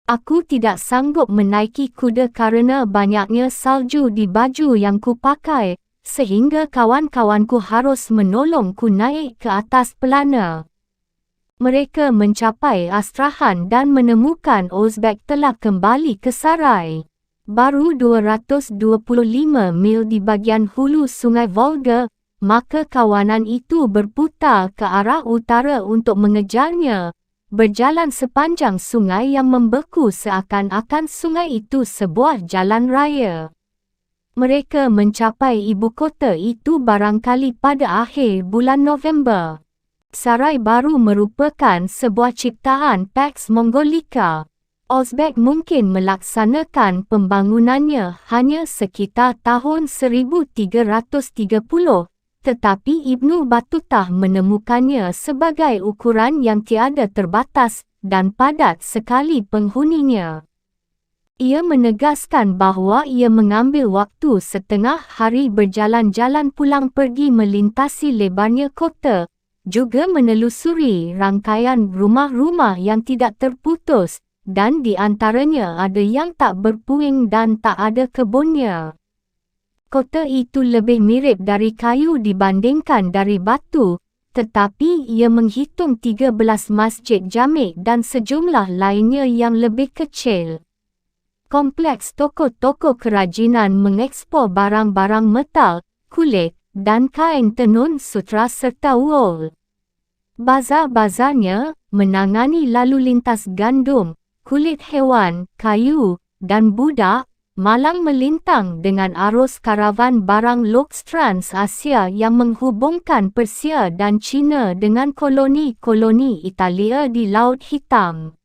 Aku tidak sanggup menaiki kuda karena banyaknya salju di baju yang kupakai, sehingga kawan-kawanku harus menolongku naik ke atas pelana. Mereka mencapai Astrahan dan menemukan Uzbek telah kembali ke Sarai. Baru 225 mil di bagian hulu Sungai Volga, maka kawanan itu berputar ke arah utara untuk mengejarnya, berjalan sepanjang sungai yang membeku seakan-akan sungai itu sebuah jalan raya. Mereka mencapai ibu kota itu barangkali pada akhir bulan November. Sarai baru merupakan sebuah ciptaan Pax Mongolica. Uzbek mungkin melaksanakan pembangunannya hanya sekitar tahun 1330, tetapi Ibnu Battutah menemukannya sebagai ukuran yang tiada terbatas dan padat sekali penghuninya. Ia menegaskan bahawa ia mengambil waktu setengah hari berjalan-jalan pulang pergi melintasi lebarnya kota, juga menelusuri rangkaian rumah-rumah yang tidak terputus, dan di antaranya ada yang tak berpuing dan tak ada kebunnya. Kota itu lebih mirip dari kayu dibandingkan dari batu, tetapi ia menghitung 13 masjid jami' dan sejumlah lainnya yang lebih kecil. Kompleks toko-toko kerajinan mengekspor barang-barang metal, kulit, dan kain tenun sutra serta wool. Bazar-bazarnya menangani lalu lintas gandum, kulit hewan, kayu, dan budak, malang melintang dengan arus karavan barang loks Trans-Asia yang menghubungkan Persia dan China dengan koloni-koloni Italia di Laut Hitam.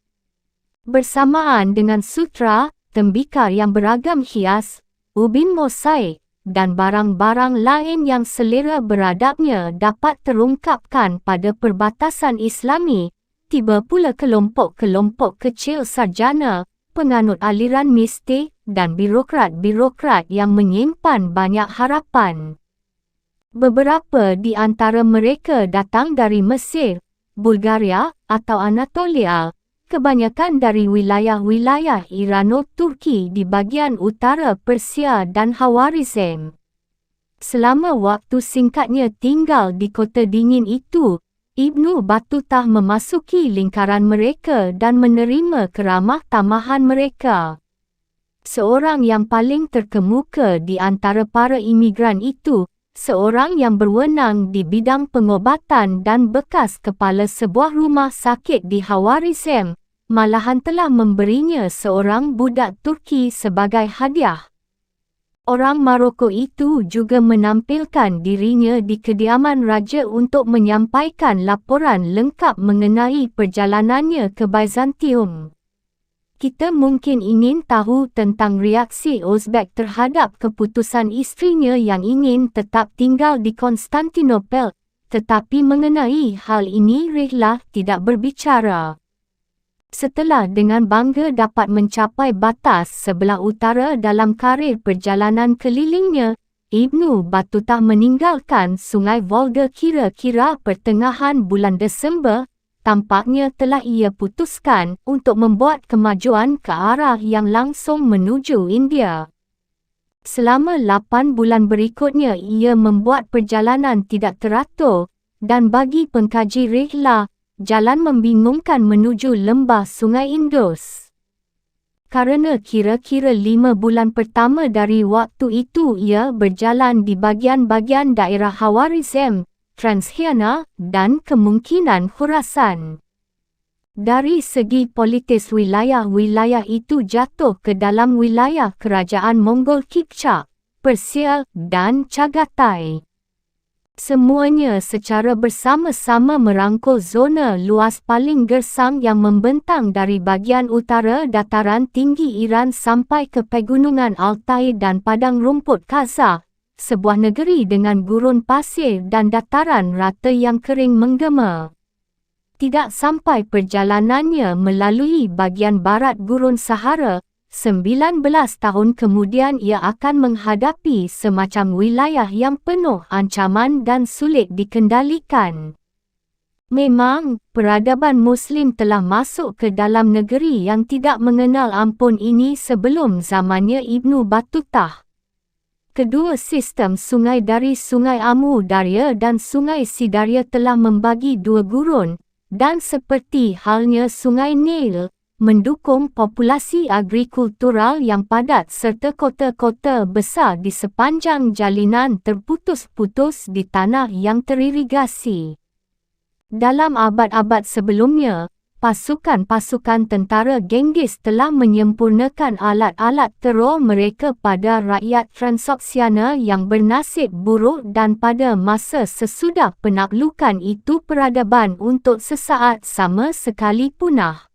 Bersamaan dengan sutra, tembikar yang beragam hias, ubin mosaik, dan barang-barang lain yang selera beradabnya dapat terungkapkan pada perbatasan Islami, tiba pula kelompok-kelompok kecil sarjana, penganut aliran mistik, dan birokrat-birokrat yang menyimpan banyak harapan. Beberapa di antara mereka datang dari Mesir, Bulgaria, atau Anatolia, kebanyakan dari wilayah-wilayah Irano-Turki di bagian utara Persia dan Khawarizm. Selama waktu singkatnya tinggal di kota dingin itu, Ibnu Battutah memasuki lingkaran mereka dan menerima keramah tamahan mereka. Seorang yang paling terkemuka di antara para imigran itu, seorang yang berwenang di bidang pengobatan dan bekas kepala sebuah rumah sakit di Khawarizm, malahan telah memberinya seorang budak Turki sebagai hadiah. Orang Maroko itu juga menampilkan dirinya di kediaman raja untuk menyampaikan laporan lengkap mengenai perjalanannya ke Byzantium. Kita mungkin ingin tahu tentang reaksi Uzbek terhadap keputusan isterinya yang ingin tetap tinggal di Konstantinopel, tetapi mengenai hal ini Rihlah tidak berbicara. Setelah dengan bangga dapat mencapai batas sebelah utara dalam karir perjalanan kelilingnya, Ibnu Battutah meninggalkan Sungai Volga kira-kira pertengahan bulan Desember. Tampaknya telah ia putuskan untuk membuat kemajuan ke arah yang langsung menuju India. Selama 8 bulan berikutnya ia membuat perjalanan tidak teratur, dan bagi pengkaji Rihlah, jalan membingungkan menuju lembah Sungai Indus. Karena kira-kira 5 bulan pertama dari waktu itu ia berjalan di bagian-bagian daerah Khawarizm, Transhiana, dan kemungkinan Khurasan. Dari segi politis wilayah-wilayah itu jatuh ke dalam wilayah kerajaan Mongol Kipchak, Persia, dan Chagatai. Semuanya secara bersama-sama merangkul zona luas paling gersang yang membentang dari bagian utara dataran tinggi Iran sampai ke pegunungan Altai dan padang rumput Kazakh, sebuah negeri dengan gurun pasir dan dataran rata yang kering menggema. Tidak sampai perjalanannya melalui bagian barat gurun Sahara, 19 tahun kemudian ia akan menghadapi semacam wilayah yang penuh ancaman dan sulit dikendalikan. Memang, peradaban Muslim telah masuk ke dalam negeri yang tidak mengenal ampun ini sebelum zamannya Ibnu Battutah. Kedua sistem sungai dari Sungai Amu Darya dan Sungai Sidarya telah membagi dua gurun, dan seperti halnya Sungai Nil, mendukung populasi agrikultural yang padat serta kota-kota besar di sepanjang jalinan terputus-putus di tanah yang teririgasi. Dalam abad-abad sebelumnya, pasukan-pasukan tentara Genghis telah menyempurnakan alat-alat teror mereka pada rakyat Transoksiana yang bernasib buruk dan pada masa sesudah penaklukan itu peradaban untuk sesaat sama sekali punah.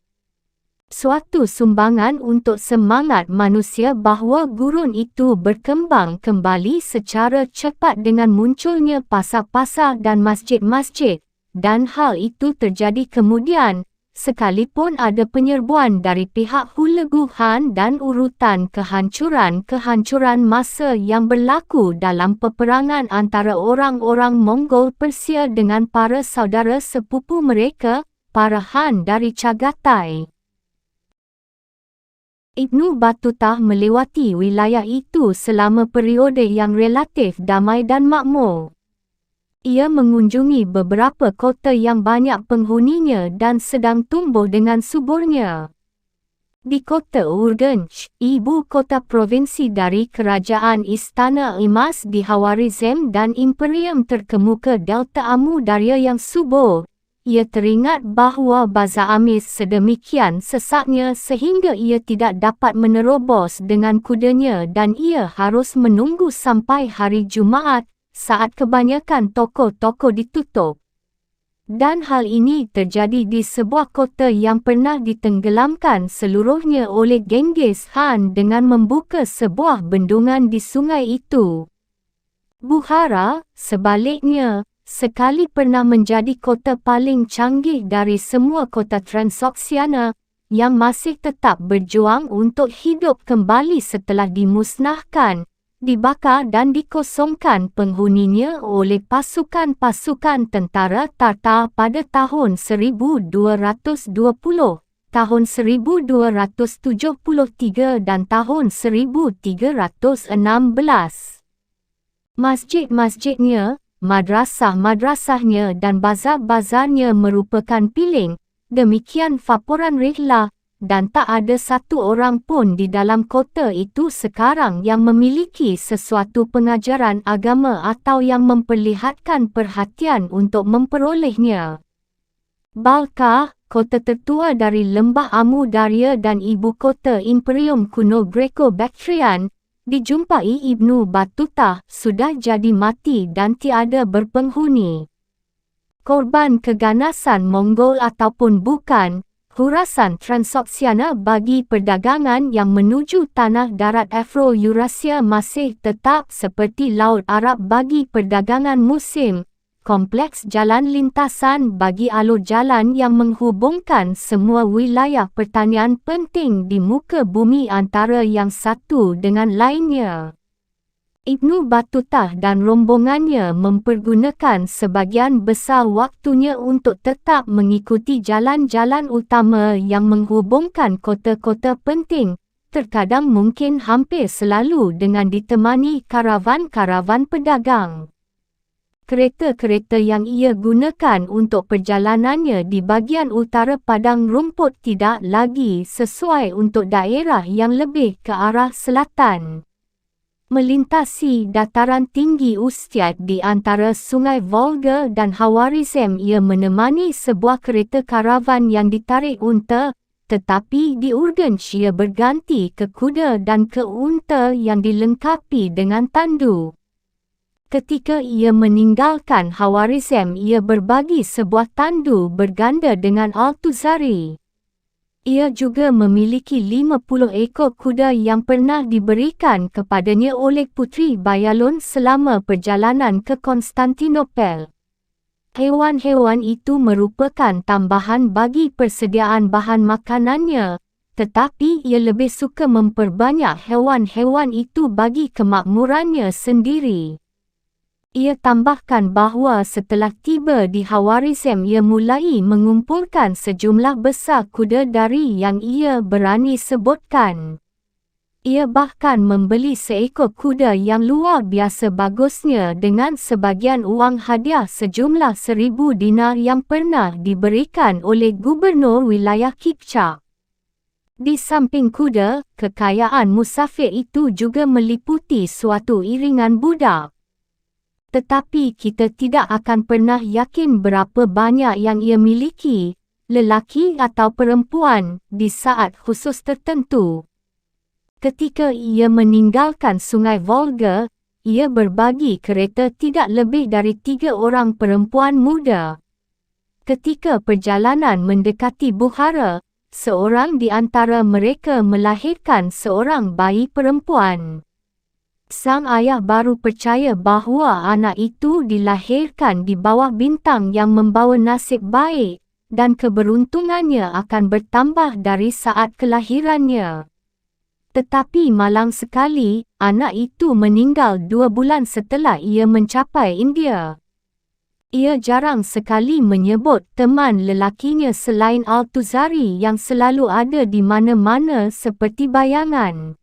Suatu sumbangan untuk semangat manusia bahawa gurun itu berkembang kembali secara cepat dengan munculnya pasar-pasar dan masjid-masjid. Dan hal itu terjadi kemudian, sekalipun ada penyerbuan dari pihak Hulagu Khan dan urutan kehancuran-kehancuran masa yang berlaku dalam peperangan antara orang-orang Mongol Persia dengan para saudara sepupu mereka, para Han dari Chagatai. Ibnu Battutah melewati wilayah itu selama periode yang relatif damai dan makmur. Ia mengunjungi beberapa kota yang banyak penghuninya dan sedang tumbuh dengan suburnya. Di kota Urgench, ibu kota provinsi dari kerajaan Istana Emas di Khawarizm dan imperium terkemuka Delta Amu Darya yang subur, ia teringat bahawa Bazar Amis sedemikian sesaknya sehingga ia tidak dapat menerobos dengan kudanya dan ia harus menunggu sampai hari Jumaat, saat kebanyakan toko-toko ditutup. Dan hal ini terjadi di sebuah kota yang pernah ditenggelamkan seluruhnya oleh Genghis Khan dengan membuka sebuah bendungan di sungai itu. Bukhara, sebaliknya, sekali pernah menjadi kota paling canggih dari semua kota Transoksiana, yang masih tetap berjuang untuk hidup kembali setelah dimusnahkan, dibakar dan dikosongkan penghuninya oleh pasukan-pasukan tentara Tartar pada tahun 1220, tahun 1273 dan tahun 1316. Masjid-masjidnya, madrasah-madrasahnya dan bazar-bazarnya merupakan piling, demikian Faporan Rihlah, dan tak ada satu orang pun di dalam kota itu sekarang yang memiliki sesuatu pengajaran agama atau yang memperlihatkan perhatian untuk memperolehnya. Balkah, kota tertua dari lembah Amu Darya dan ibu kota imperium kuno Greco-Bactrian, dijumpai Ibnu Battutah, sudah jadi mati dan tiada berpenghuni. Korban keganasan Mongol ataupun bukan, Khurasan Transoksiana bagi perdagangan yang menuju tanah darat Afro-Eurasia masih tetap seperti Laut Arab bagi perdagangan musim, kompleks jalan lintasan bagi alur jalan yang menghubungkan semua wilayah pertanian penting di muka bumi antara yang satu dengan lainnya. Ibnu Battutah dan rombongannya mempergunakan sebagian besar waktunya untuk tetap mengikuti jalan-jalan utama yang menghubungkan kota-kota penting, terkadang mungkin hampir selalu dengan ditemani karavan-karavan pedagang. Kereta-kereta yang ia gunakan untuk perjalanannya di bahagian utara padang rumput tidak lagi sesuai untuk daerah yang lebih ke arah selatan. Melintasi dataran tinggi Ustyat di antara Sungai Volga dan Khawarizm, ia menemani sebuah kereta karavan yang ditarik unta, tetapi di Urgench ia berganti ke kuda dan ke unta yang dilengkapi dengan tandu. Ketika ia meninggalkan Khawarizm, ia berbagi sebuah tandu berganda dengan Altuzari. Ia juga memiliki 50 ekor kuda yang pernah diberikan kepadanya oleh Puteri Bayalon selama perjalanan ke Konstantinopel. Hewan-hewan itu merupakan tambahan bagi persediaan bahan makanannya, tetapi ia lebih suka memperbanyak hewan-hewan itu bagi kemakmurannya sendiri. Ia tambahkan bahawa setelah tiba di Khawarizm ia mulai mengumpulkan sejumlah besar kuda dari yang ia berani sebutkan. Ia bahkan membeli seekor kuda yang luar biasa bagusnya dengan sebagian wang hadiah sejumlah 1,000 dinar yang pernah diberikan oleh Gubernur Wilayah Kipchak. Di samping kuda, kekayaan musafir itu juga meliputi suatu iringan budak. Tetapi kita tidak akan pernah yakin berapa banyak yang ia miliki, lelaki atau perempuan, di saat khusus tertentu. Ketika ia meninggalkan Sungai Volga, ia berbagi kereta tidak lebih dari 3 orang perempuan muda. Ketika perjalanan mendekati Bukhara, seorang di antara mereka melahirkan seorang bayi perempuan. Sang ayah baru percaya bahawa anak itu dilahirkan di bawah bintang yang membawa nasib baik, dan keberuntungannya akan bertambah dari saat kelahirannya. Tetapi malang sekali, anak itu meninggal 2 bulan setelah ia mencapai India. Ia jarang sekali menyebut teman lelakinya selain Altuzari yang selalu ada di mana-mana seperti bayangan.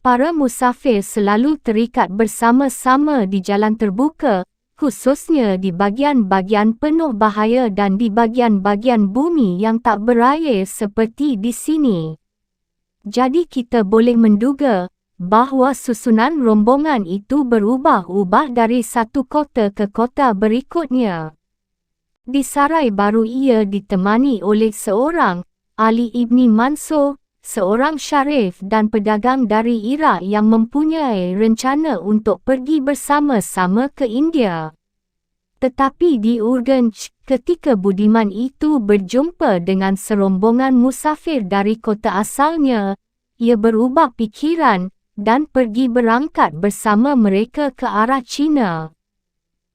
Para musafir selalu terikat bersama-sama di jalan terbuka, khususnya di bahagian-bahagian penuh bahaya dan di bahagian-bahagian bumi yang tak berair seperti di sini. Jadi kita boleh menduga bahawa susunan rombongan itu berubah-ubah dari satu kota ke kota berikutnya. Di Sarai Baru ia ditemani oleh seorang, Ali Ibni Mansur, seorang syarif dan pedagang dari Iraq yang mempunyai rencana untuk pergi bersama-sama ke India. Tetapi di Urgench, ketika budiman itu berjumpa dengan serombongan musafir dari kota asalnya, ia berubah pikiran dan pergi berangkat bersama mereka ke arah China.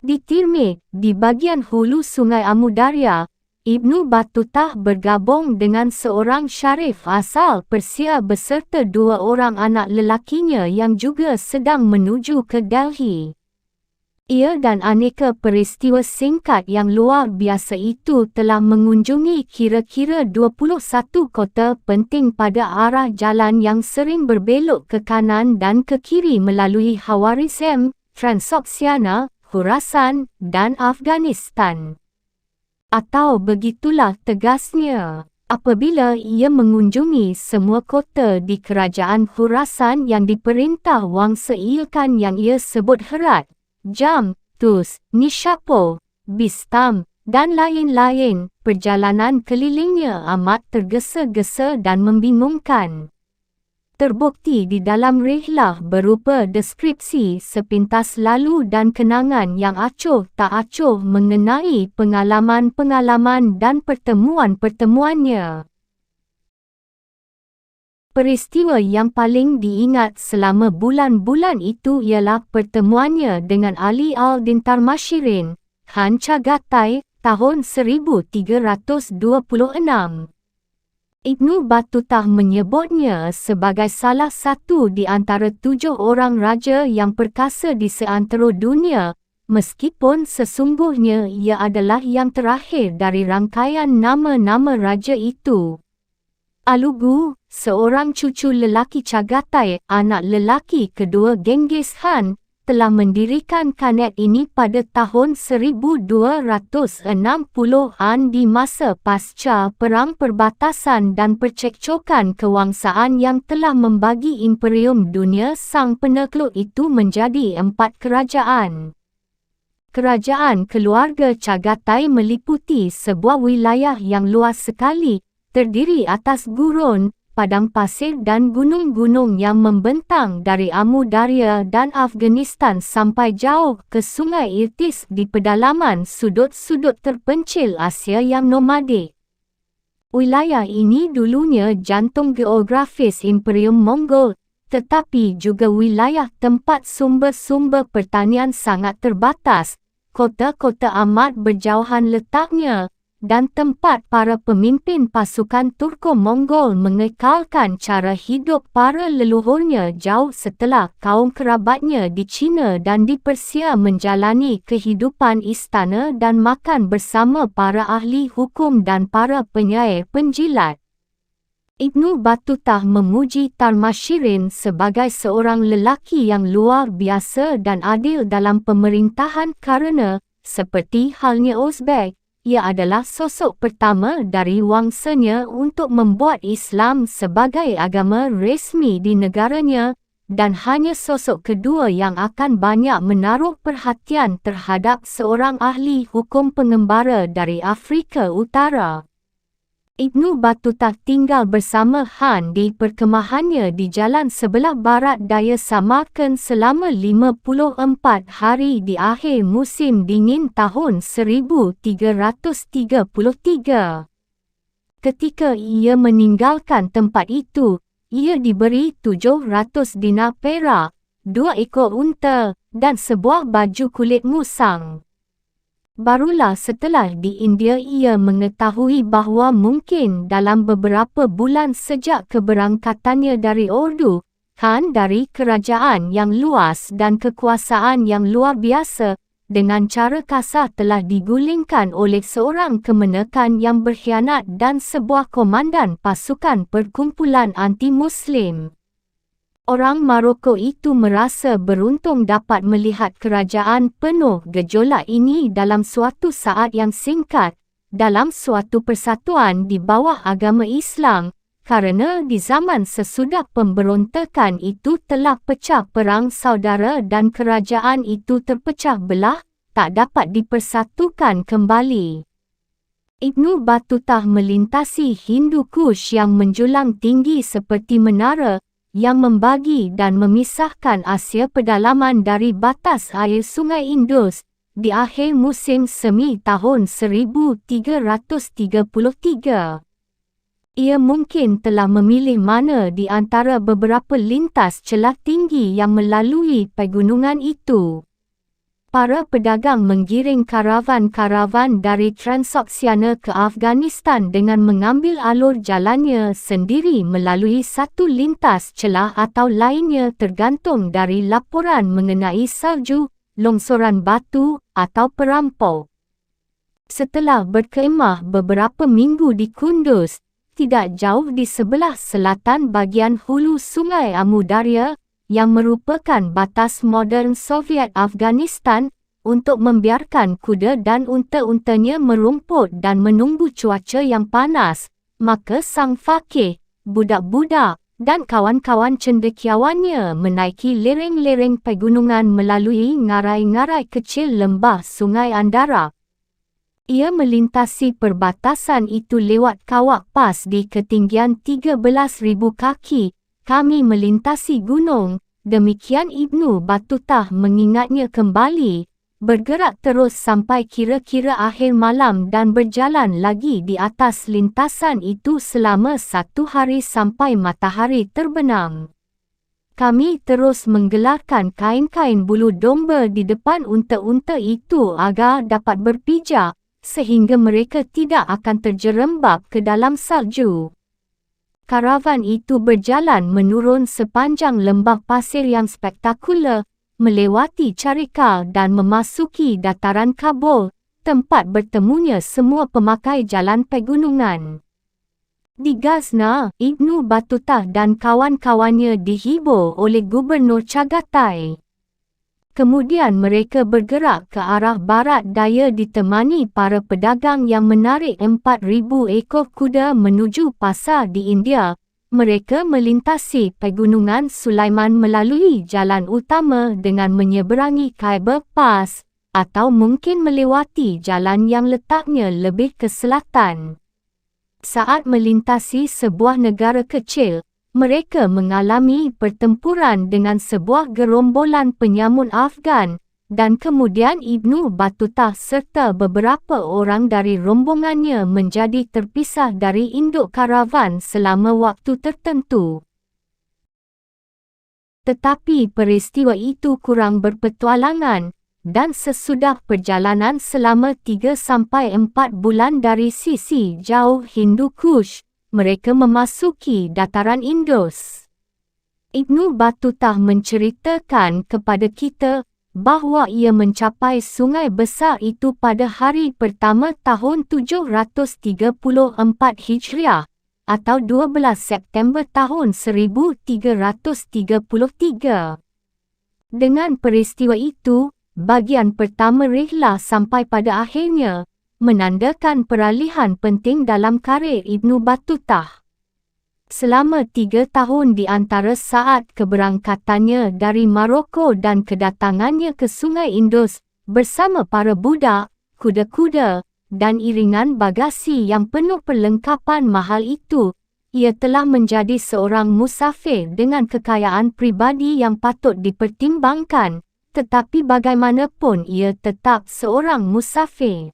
Di Tirmidh, di bagian hulu Sungai Amudarya, Ibnu Battutah bergabung dengan seorang syarif asal Persia beserta 2 orang anak lelakinya yang juga sedang menuju ke Delhi. Ia dan aneka peristiwa singkat yang luar biasa itu telah mengunjungi kira-kira 21 kota penting pada arah jalan yang sering berbelok ke kanan dan ke kiri melalui Khawarizm, Transoxiana, Khurasan, dan Afghanistan. Atau begitulah tegasnya. Apabila ia mengunjungi semua kota di kerajaan Khurasan yang diperintah Wangsa Ilkhan yang ia sebut Herat, Jam, Tus, Nishapur, Bistam, dan lain-lain, perjalanan kelilingnya amat tergesa-gesa dan membingungkan. Terbukti di dalam rihlah berupa deskripsi sepintas lalu dan kenangan yang acuh tak acuh mengenai pengalaman-pengalaman dan pertemuan-pertemuannya. Peristiwa yang paling diingat selama bulan-bulan itu ialah pertemuannya dengan Ali al-Din-Tarmashirin, Khan Chagatai, tahun 1326. Ibnu Battutah menyebutnya sebagai salah satu di antara 7 orang raja yang perkasa di seantero dunia, meskipun sesungguhnya ia adalah yang terakhir dari rangkaian nama-nama raja itu. Alugu, seorang cucu lelaki Chagatai, anak lelaki kedua Genghis Khan, telah mendirikan khanet ini pada tahun 1260-an di masa pasca Perang Perbatasan dan percekcokan kewangsaan yang telah membagi Imperium Dunia sang penakluk itu menjadi 4 kerajaan. Kerajaan keluarga Chagatai meliputi sebuah wilayah yang luas sekali, terdiri atas gurun, padang pasir dan gunung-gunung yang membentang dari Amudarya dan Afghanistan sampai jauh ke Sungai Irtis di pedalaman sudut-sudut terpencil Asia yang nomadik. Wilayah ini dulunya jantung geografis Imperium Mongol, tetapi juga wilayah tempat sumber-sumber pertanian sangat terbatas, kota-kota amat berjauhan letaknya, dan tempat para pemimpin pasukan Turko-Mongol mengekalkan cara hidup para leluhurnya jauh setelah kaum kerabatnya di China dan di Persia menjalani kehidupan istana dan makan bersama para ahli hukum dan para penyair penjilat. Ibnu Battutah memuji Tarmashirin sebagai seorang lelaki yang luar biasa dan adil dalam pemerintahan kerana, seperti halnya Uzbek, ia adalah sosok pertama dari wangsanya untuk membuat Islam sebagai agama resmi di negaranya, dan hanya sosok kedua yang akan banyak menaruh perhatian terhadap seorang ahli hukum pengembara dari Afrika Utara. Ibnu Battutah tinggal bersama Han di perkemahannya di jalan sebelah barat daya Samarkand selama 54 hari di akhir musim dingin tahun 1333. Ketika ia meninggalkan tempat itu, ia diberi 700 dinar perak, 2 ekor unta, dan sebuah baju kulit musang. Barulah setelah di India ia mengetahui bahawa mungkin dalam beberapa bulan sejak keberangkatannya dari Urdu, Khan dari kerajaan yang luas dan kekuasaan yang luar biasa, dengan cara kasar telah digulingkan oleh seorang kemenekan yang berkhianat dan sebuah komandan pasukan perkumpulan anti-Muslim. Orang Maroko itu merasa beruntung dapat melihat kerajaan penuh gejolak ini dalam suatu saat yang singkat, dalam suatu persatuan di bawah agama Islam, kerana di zaman sesudah pemberontakan itu telah pecah perang saudara dan kerajaan itu terpecah belah, tak dapat dipersatukan kembali. Ibnu Battutah melintasi Hindu Kush yang menjulang tinggi seperti menara, yang membagi dan memisahkan Asia Pedalaman dari batas air Sungai Indus, di akhir musim semi tahun 1333. Ia mungkin telah memilih mana di antara beberapa lintas celah tinggi yang melalui pegunungan itu. Para pedagang menggiring karavan-karavan dari Transoxiana ke Afghanistan dengan mengambil alur jalannya sendiri melalui satu lintas celah atau lainnya tergantung dari laporan mengenai salju, longsoran batu, atau perampok. Setelah berkhemah beberapa minggu di Kunduz, tidak jauh di sebelah selatan bagian hulu Sungai Amu Darya, yang merupakan batas moden Soviet Afghanistan, untuk membiarkan kuda dan unta-untanya merumput dan menunggu cuaca yang panas, maka sang fakih, budak-budak, dan kawan-kawan cendekiawannya menaiki lereng-lereng pegunungan melalui ngarai-ngarai kecil lembah Sungai Andara. Ia melintasi perbatasan itu lewat kawak pas di ketinggian 13,000 kaki. Kami melintasi gunung, demikian Ibnu Battutah mengingatnya kembali, bergerak terus sampai kira-kira akhir malam dan berjalan lagi di atas lintasan itu selama 1 hari sampai matahari terbenam. Kami terus menggelarkan kain-kain bulu domba di depan unta-unta itu agar dapat berpijak, sehingga mereka tidak akan terjerembab ke dalam salju. Karavan itu berjalan menurun sepanjang lembah pasir yang spektakular, melewati Charikal dan memasuki dataran Kabul, tempat bertemunya semua pemakai jalan pegunungan. Di Ghazna, Ibnu Battutah dan kawan-kawannya dihibur oleh Gubernur Chagatai. Kemudian mereka bergerak ke arah barat daya ditemani para pedagang yang menarik 4,000 ekor kuda menuju pasar di India. Mereka melintasi pegunungan Sulaiman melalui jalan utama dengan menyeberangi Khyber Pass, atau mungkin melewati jalan yang letaknya lebih ke selatan. Saat melintasi sebuah negara kecil, mereka mengalami pertempuran dengan sebuah gerombolan penyamun Afgan, dan kemudian Ibnu Battutah serta beberapa orang dari rombongannya menjadi terpisah dari induk karavan selama waktu tertentu. Tetapi peristiwa itu kurang berpetualangan, dan sesudah perjalanan selama 3-4 bulan dari sisi jauh Hindu Kush, mereka memasuki dataran Indus. Ibnu Battutah menceritakan kepada kita bahawa ia mencapai sungai besar itu pada hari pertama tahun 734 Hijriah atau 12 September tahun 1333. Dengan peristiwa itu, bagian pertama rihlah sampai pada akhirnya menandakan peralihan penting dalam karir Ibnu Battutah. Selama 3 tahun di antara saat keberangkatannya dari Maroko dan kedatangannya ke Sungai Indus bersama para budak, kuda-kuda, dan iringan bagasi yang penuh perlengkapan mahal itu, ia telah menjadi seorang musafir dengan kekayaan pribadi yang patut dipertimbangkan, tetapi bagaimanapun ia tetap seorang musafir.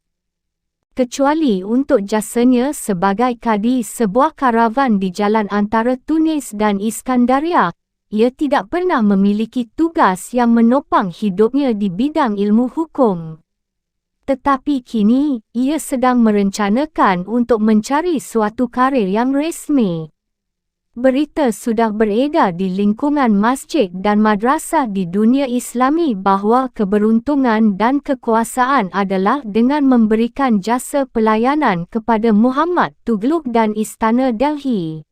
Kecuali untuk jasanya sebagai kadi sebuah karavan di jalan antara Tunis dan Iskandaria, ia tidak pernah memiliki tugas yang menopang hidupnya di bidang ilmu hukum. Tetapi kini, ia sedang merencanakan untuk mencari suatu karir yang resmi. Berita sudah beredar di lingkungan masjid dan madrasah di dunia Islami bahawa keberuntungan dan kekuasaan adalah dengan memberikan jasa pelayanan kepada Muhammad Tughlaq dan Istana Delhi.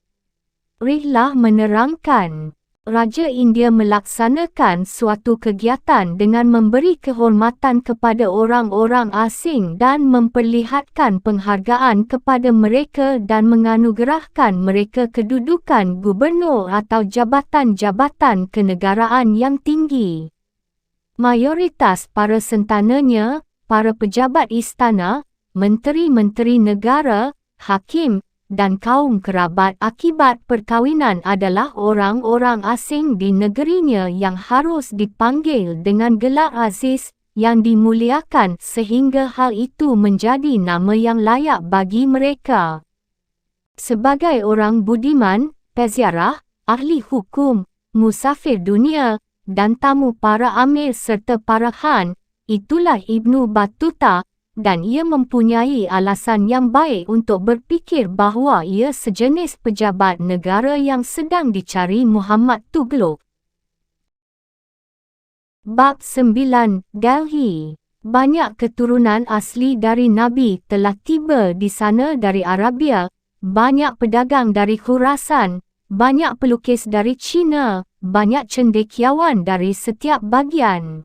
Rihlah menerangkan, Raja India melaksanakan suatu kegiatan dengan memberi kehormatan kepada orang-orang asing dan memperlihatkan penghargaan kepada mereka dan menganugerahkan mereka kedudukan gubernur atau jabatan-jabatan kenegaraan yang tinggi. Mayoritas para sentananya, para pejabat istana, menteri-menteri negara, hakim, dan kaum kerabat akibat perkahwinan adalah orang-orang asing di negerinya yang harus dipanggil dengan gelar aziz, yang dimuliakan sehingga hal itu menjadi nama yang layak bagi mereka. Sebagai orang budiman, peziarah, ahli hukum, musafir dunia, dan tamu para amir serta para khan, itulah Ibnu Battutah, dan ia mempunyai alasan yang baik untuk berfikir bahawa ia sejenis pejabat negara yang sedang dicari Muhammad Tughlaq. Bab 9. Delhi. Banyak keturunan asli dari Nabi telah tiba di sana dari Arabia, banyak pedagang dari Khurasan, banyak pelukis dari China, banyak cendekiawan dari setiap bagian.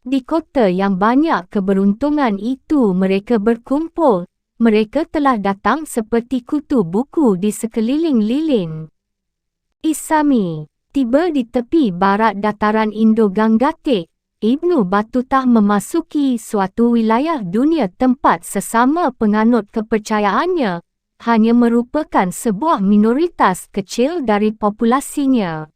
Di kota yang banyak keberuntungan itu mereka berkumpul, mereka telah datang seperti kutu buku di sekeliling lilin. Isami. Tiba di tepi barat dataran Indo-Gangetik, Ibnu Battutah memasuki suatu wilayah dunia tempat sesama penganut kepercayaannya hanya merupakan sebuah minoritas kecil dari populasinya.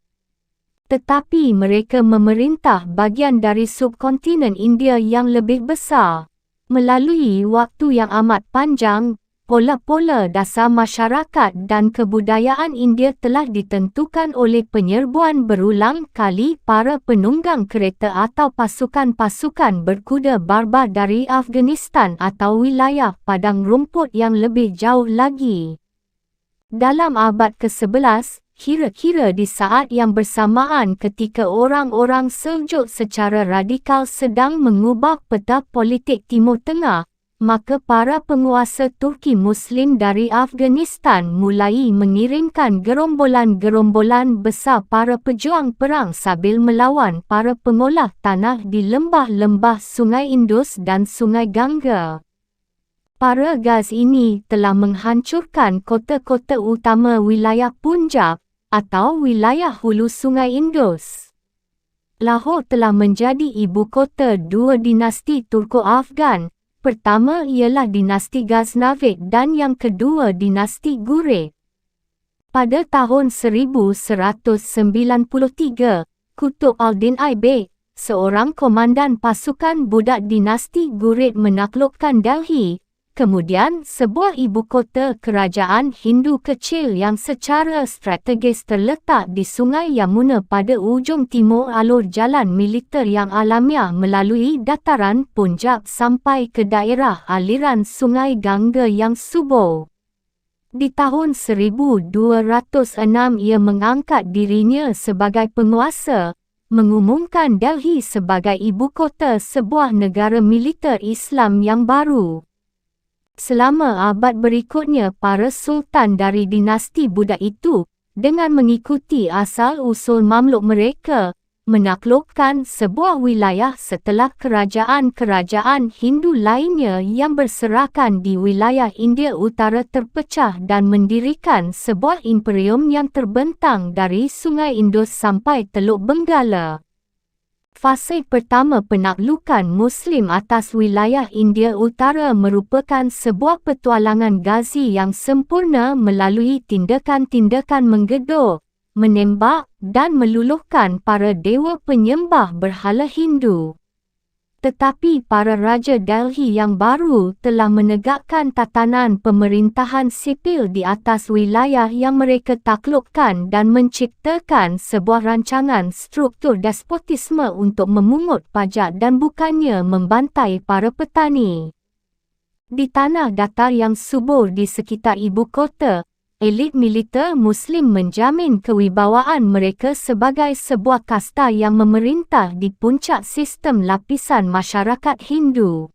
Tetapi mereka memerintah bagian dari subkontinen India yang lebih besar. Melalui waktu yang amat panjang, pola-pola dasar masyarakat dan kebudayaan India telah ditentukan oleh penyerbuan berulang kali para penunggang kereta atau pasukan-pasukan berkuda barbar dari Afghanistan atau wilayah padang rumput yang lebih jauh lagi. Dalam abad ke-11, kira-kira di saat yang bersamaan ketika orang-orang Seljuk secara radikal sedang mengubah peta politik Timur Tengah, maka para penguasa Turki Muslim dari Afghanistan mulai mengirimkan gerombolan-gerombolan besar para pejuang perang sambil melawan para pengolah tanah di lembah-lembah Sungai Indus dan Sungai Ganga. Para Ghaz ini telah menghancurkan kota-kota utama wilayah Punjab atau wilayah hulu Sungai Indus. Lahore telah menjadi ibu kota dua dinasti Turko-Afghan. Pertama ialah dinasti Ghaznavid dan yang kedua dinasti Ghurrid. Pada tahun 1193, Qutb al-Din Aibak, seorang komandan pasukan budak dinasti Ghurrid menaklukkan Delhi, Kemudian, sebuah ibu kota kerajaan Hindu kecil yang secara strategis terletak di Sungai Yamuna pada ujung timur alur jalan militer yang alamiah melalui dataran Punjab sampai ke daerah aliran Sungai Ganga yang subur. Di tahun 1206 ia mengangkat dirinya sebagai penguasa, mengumumkan Delhi sebagai ibu kota sebuah negara militer Islam yang baru. Selama abad berikutnya, para sultan dari dinasti Buddha itu, dengan mengikuti asal-usul Mamluk mereka, menaklukkan sebuah wilayah setelah kerajaan-kerajaan Hindu lainnya yang berserakan di wilayah India Utara terpecah dan mendirikan sebuah imperium yang terbentang dari Sungai Indus sampai Teluk Benggala. Fase pertama penaklukan Muslim atas wilayah India Utara merupakan sebuah petualangan Ghazi yang sempurna melalui tindakan-tindakan menggedor, menembak dan meluluhkan para dewa penyembah berhala Hindu. Tetapi para raja Delhi yang baru telah menegakkan tatanan pemerintahan sipil di atas wilayah yang mereka taklukkan dan menciptakan sebuah rancangan struktur despotisme untuk memungut pajak dan bukannya membantai para petani. Di tanah datar yang subur di sekitar ibu kota, elit militer Muslim menjamin kewibawaan mereka sebagai sebuah kasta yang memerintah di puncak sistem lapisan masyarakat Hindu.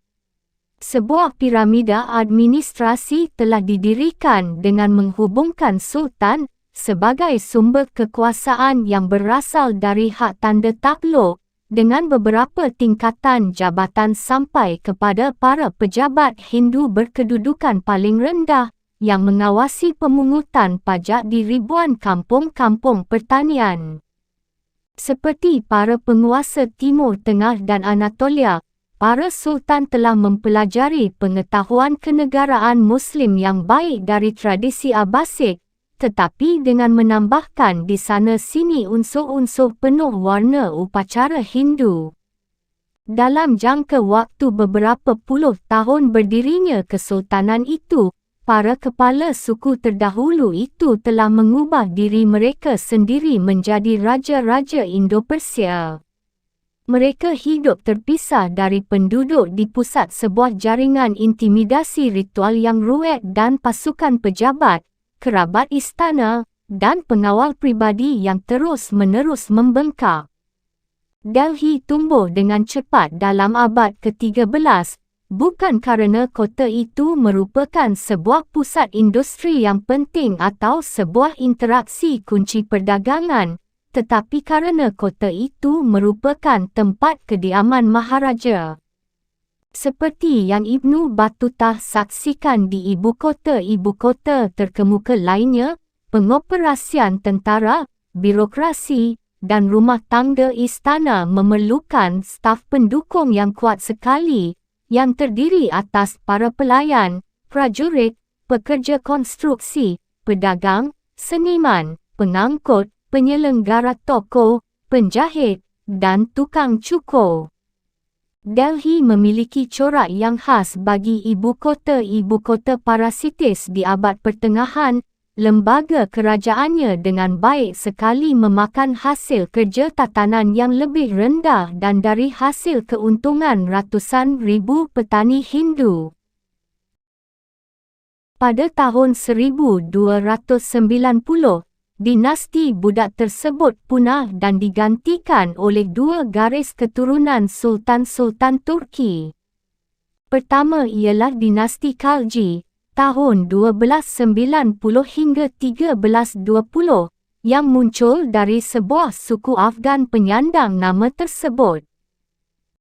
Sebuah piramida administrasi telah didirikan dengan menghubungkan sultan sebagai sumber kekuasaan yang berasal dari hak tanda takluk dengan beberapa tingkatan jabatan sampai kepada para pejabat Hindu berkedudukan paling rendah yang mengawasi pemungutan pajak di ribuan kampung-kampung pertanian. Seperti para penguasa Timur Tengah dan Anatolia, para sultan telah mempelajari pengetahuan kenegaraan Muslim yang baik dari tradisi Abbasid, tetapi dengan menambahkan di sana sini unsur-unsur penuh warna upacara Hindu. Dalam jangka waktu beberapa puluh tahun berdirinya kesultanan itu, para kepala suku terdahulu itu telah mengubah diri mereka sendiri menjadi raja-raja Indo-Persia. Mereka hidup terpisah dari penduduk di pusat sebuah jaringan intimidasi ritual yang ruwet dan pasukan pejabat, kerabat istana, dan pengawal pribadi yang terus-menerus membengkak. Delhi tumbuh dengan cepat dalam abad ke-13, bukan kerana kota itu merupakan sebuah pusat industri yang penting atau sebuah interaksi kunci perdagangan, tetapi kerana kota itu merupakan tempat kediaman maharaja. Seperti yang Ibnu Battutah saksikan di ibu kota terkemuka lainnya, pengoperasian tentara, birokrasi, dan rumah tangga istana memerlukan staf pendukung yang kuat sekali, yang terdiri atas para pelayan, prajurit, pekerja konstruksi, pedagang, seniman, pengangkut, penyelenggara toko, penjahit, dan tukang cukur. Delhi memiliki corak yang khas bagi ibu kota parasitis di abad pertengahan. Lembaga kerajaannya dengan baik sekali memakan hasil kerja tatanan yang lebih rendah dan dari hasil keuntungan ratusan ribu petani Hindu. Pada tahun 1290, dinasti Buddha tersebut punah dan digantikan oleh dua garis keturunan sultan-sultan Turki. Pertama ialah dinasti Khalji, tahun 1290 hingga 1320, yang muncul dari sebuah suku Afgan penyandang nama tersebut.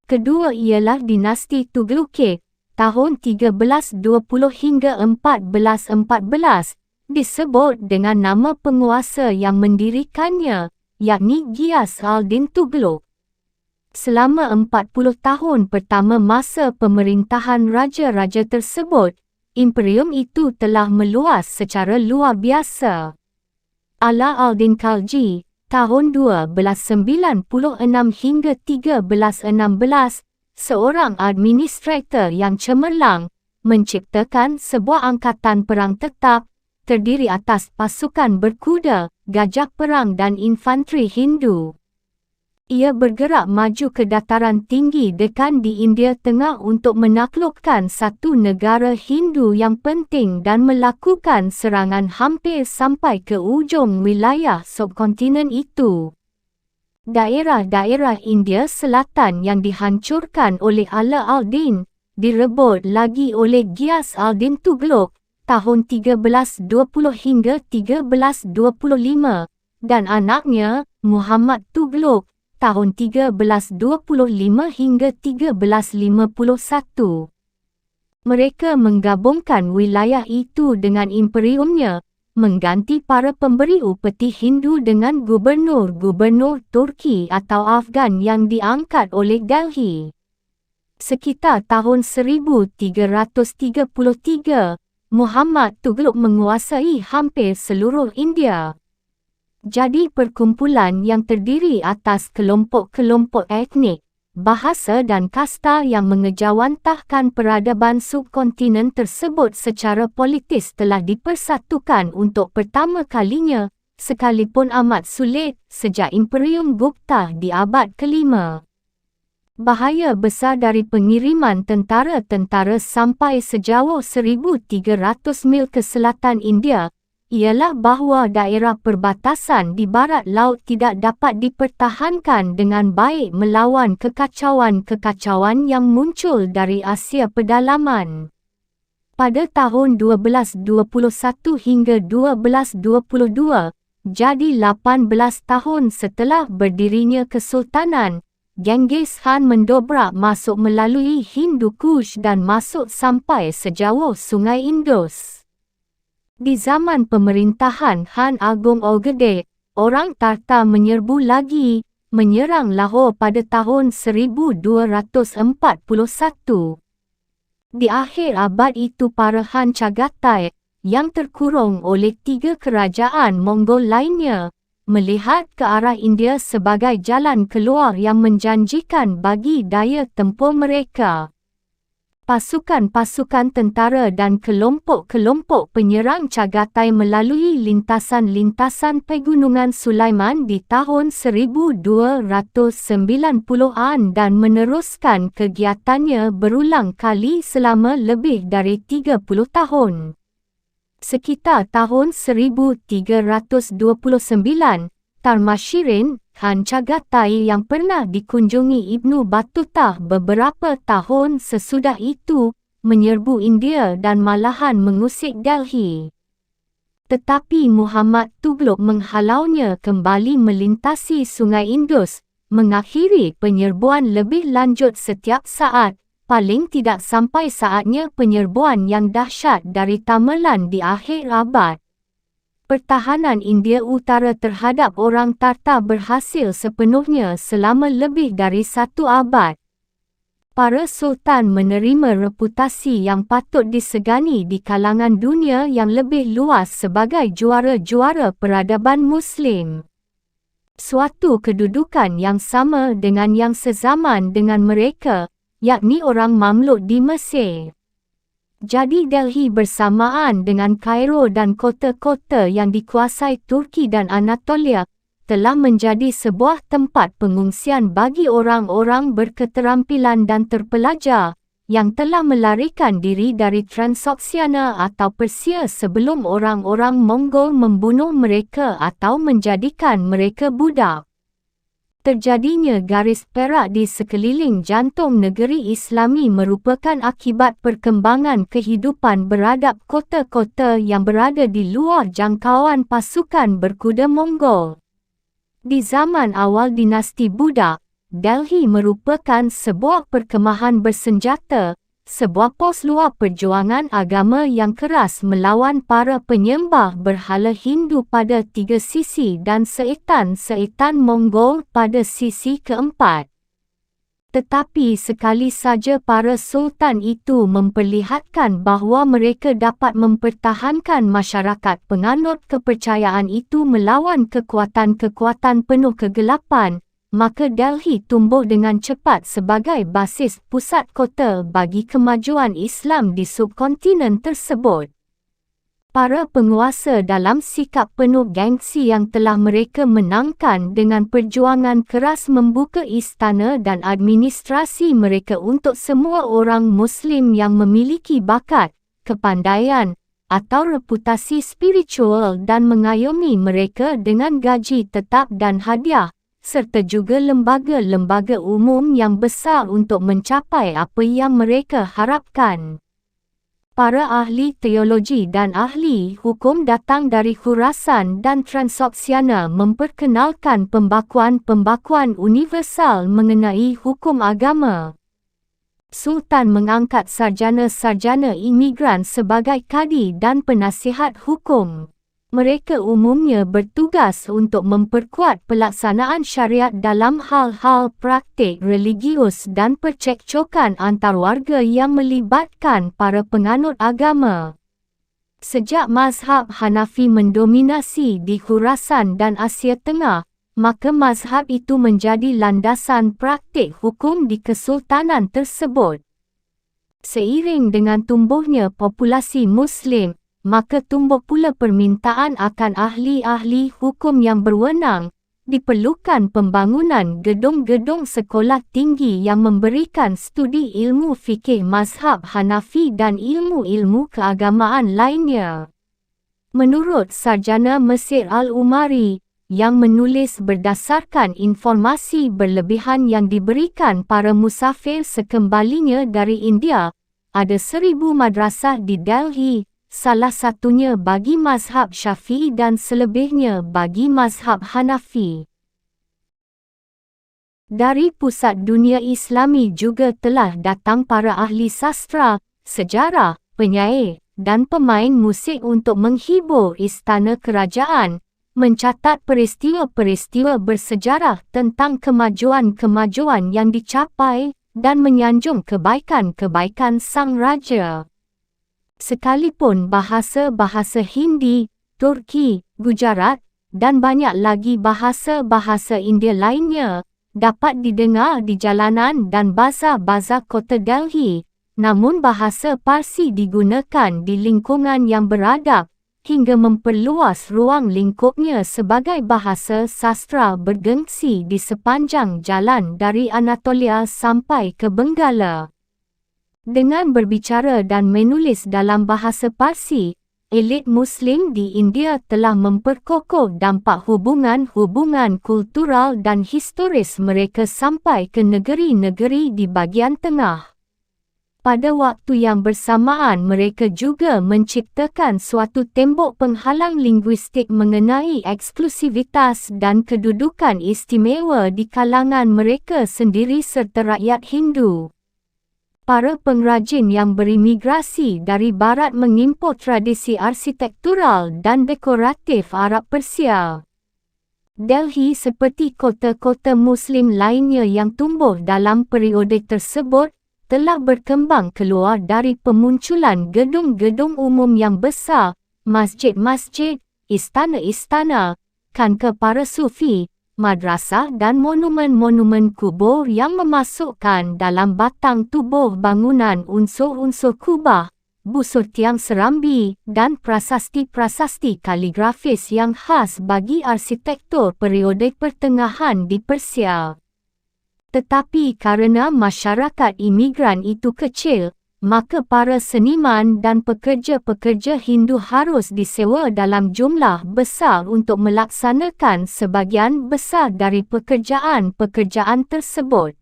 Kedua ialah dinasti Tughlukid, tahun 1320 hingga 1414, disebut dengan nama penguasa yang mendirikannya, yakni Ghiyas al-Din Tughluk. Selama 40 tahun pertama masa pemerintahan raja-raja tersebut, imperium itu telah meluas secara luar biasa. Ala al-Din Khalji, tahun 1296 hingga 1316, seorang administrator yang cemerlang, menciptakan sebuah angkatan perang tetap, terdiri atas pasukan berkuda, gajah perang dan infanteri Hindu. Ia bergerak maju ke dataran tinggi Deccan di India Tengah untuk menaklukkan satu negara Hindu yang penting dan melakukan serangan hampir sampai ke ujung wilayah subkontinen itu. Daerah-daerah India Selatan yang dihancurkan oleh Ala al-Din, direbut lagi oleh Ghiyas al-Din Tughlaq tahun 1320 hingga 1325 dan anaknya Muhammad Tughlaq tahun 1325 hingga 1351. Mereka menggabungkan wilayah itu dengan imperiumnya, mengganti para pemberi upeti Hindu dengan gubernur-gubernur Turki atau Afghan yang diangkat oleh Delhi. Sekitar tahun 1333, Muhammad Tughlaq menguasai hampir seluruh India. Jadi perkumpulan yang terdiri atas kelompok-kelompok etnik, bahasa dan kasta yang mengejawantahkan peradaban subkontinen tersebut secara politis telah dipersatukan untuk pertama kalinya, sekalipun amat sulit, sejak Imperium Gupta di abad ke-5. Bahaya besar dari pengiriman tentara-tentara sampai sejauh 1,300 mil ke selatan India ialah bahawa daerah perbatasan di barat laut tidak dapat dipertahankan dengan baik melawan kekacauan-kekacauan yang muncul dari Asia Pedalaman. Pada tahun 1221 hingga 1222, jadi 18 tahun setelah berdirinya Kesultanan, Genghis Khan mendobrak masuk melalui Hindu Kush dan masuk sampai sejauh Sungai Indus. Di zaman pemerintahan Khan Agung Ogedei, orang Tartar menyerbu lagi, menyerang Lahore pada tahun 1241. Di akhir abad itu para Khan Chagatai, yang terkurung oleh 3 kerajaan Mongol lainnya, melihat ke arah India sebagai jalan keluar yang menjanjikan bagi daya tempur mereka. Pasukan-pasukan tentara dan kelompok-kelompok penyerang Chagatai melalui lintasan-lintasan Pegunungan Sulaiman di tahun 1290-an dan meneruskan kegiatannya berulang kali selama lebih dari 30 tahun. Sekitar tahun 1329, Tarmashirin, Khan Chagatai yang pernah dikunjungi Ibnu Battuta beberapa tahun sesudah itu, menyerbu India dan malahan mengusik Delhi. Tetapi Muhammad Tughlaq menghalaunya kembali melintasi Sungai Indus, mengakhiri penyerbuan lebih lanjut setiap saat, paling tidak sampai saatnya penyerbuan yang dahsyat dari Tamerlan di akhir abad. Pertahanan India Utara terhadap orang Tartar berhasil sepenuhnya selama lebih dari 1 abad. Para sultan menerima reputasi yang patut disegani di kalangan dunia yang lebih luas sebagai juara-juara peradaban Muslim. Suatu kedudukan yang sama dengan yang sezaman dengan mereka, yakni orang Mamluk di Mesir. Jadi Delhi bersamaan dengan Kairo dan kota-kota yang dikuasai Turki dan Anatolia, telah menjadi sebuah tempat pengungsian bagi orang-orang berketerampilan dan terpelajar, yang telah melarikan diri dari Transoxiana atau Persia sebelum orang-orang Mongol membunuh mereka atau menjadikan mereka budak. Terjadinya garis perak di sekeliling jantung negeri Islami merupakan akibat perkembangan kehidupan beradab kota-kota yang berada di luar jangkauan pasukan berkuda Mongol. Di zaman awal dinasti Budak, Delhi merupakan sebuah perkemahan bersenjata, sebuah pos luar perjuangan agama yang keras melawan para penyembah berhala Hindu pada 3 sisi dan seetan-seetan Mongol pada sisi keempat. Tetapi sekali saja para sultan itu memperlihatkan bahawa mereka dapat mempertahankan masyarakat penganut kepercayaan itu melawan kekuatan-kekuatan penuh kegelapan, maka Delhi tumbuh dengan cepat sebagai basis pusat kota bagi kemajuan Islam di subkontinen tersebut. Para penguasa dalam sikap penuh gengsi yang telah mereka menangkan dengan perjuangan keras membuka istana dan administrasi mereka untuk semua orang Muslim yang memiliki bakat, kepandaian, atau reputasi spiritual dan mengayomi mereka dengan gaji tetap dan hadiah, serta juga lembaga-lembaga umum yang besar untuk mencapai apa yang mereka harapkan. Para ahli teologi dan ahli hukum datang dari Khurasan dan Transoxiana memperkenalkan pembakuan-pembakuan universal mengenai hukum agama. Sultan mengangkat sarjana-sarjana imigran sebagai kadi dan penasihat hukum. Mereka umumnya bertugas untuk memperkuat pelaksanaan syariat dalam hal-hal praktik religius dan percekcokan antar warga yang melibatkan para penganut agama. Sejak mazhab Hanafi mendominasi di Khurasan dan Asia Tengah, maka mazhab itu menjadi landasan praktik hukum di kesultanan tersebut. Seiring dengan tumbuhnya populasi Muslim, maka tumbuh pula permintaan akan ahli-ahli hukum yang berwenang. Diperlukan pembangunan gedung-gedung sekolah tinggi yang memberikan studi ilmu fikih mazhab Hanafi dan ilmu-ilmu keagamaan lainnya. Menurut sarjana Mesir Al-Umari, yang menulis berdasarkan informasi berlebihan yang diberikan para musafir sekembalinya dari India, ada 1,000 madrasah di Delhi, salah satunya bagi mazhab Syafi'i dan selebihnya bagi mazhab Hanafi. Dari pusat dunia Islami juga telah datang para ahli sastra, sejarah, penyair, dan pemain musik untuk menghibur istana kerajaan, mencatat peristiwa-peristiwa bersejarah tentang kemajuan-kemajuan yang dicapai, dan menyanjung kebaikan-kebaikan sang raja. Sekalipun bahasa-bahasa Hindi, Turki, Gujarat, dan banyak lagi bahasa-bahasa India lainnya dapat didengar di jalanan dan bazar-bazar kota Delhi, namun bahasa Parsi digunakan di lingkungan yang beradab hingga memperluas ruang lingkupnya sebagai bahasa sastra bergengsi di sepanjang jalan dari Anatolia sampai ke Benggala. Dengan berbicara dan menulis dalam bahasa Parsi, elit Muslim di India telah memperkokoh dampak hubungan-hubungan kultural dan historis mereka sampai ke negeri-negeri di bahagian tengah. Pada waktu yang bersamaan mereka juga menciptakan suatu tembok penghalang linguistik mengenai eksklusivitas dan kedudukan istimewa di kalangan mereka sendiri serta rakyat Hindu. Para pengrajin yang berimigrasi dari barat mengimport tradisi arsitektural dan dekoratif Arab Persia. Delhi seperti kota-kota Muslim lainnya yang tumbuh dalam periode tersebut, telah berkembang keluar dari pemunculan gedung-gedung umum yang besar, masjid-masjid, istana-istana, khanqa para sufi, madrasah dan monumen-monumen kubur yang memasukkan dalam batang tubuh bangunan unsur-unsur kubah, busur tiang serambi dan prasasti-prasasti kaligrafis yang khas bagi arsitektur periode pertengahan di Persia. Tetapi kerana masyarakat imigran itu kecil, maka para seniman dan pekerja-pekerja Hindu harus disewa dalam jumlah besar untuk melaksanakan sebahagian besar dari pekerjaan-pekerjaan tersebut.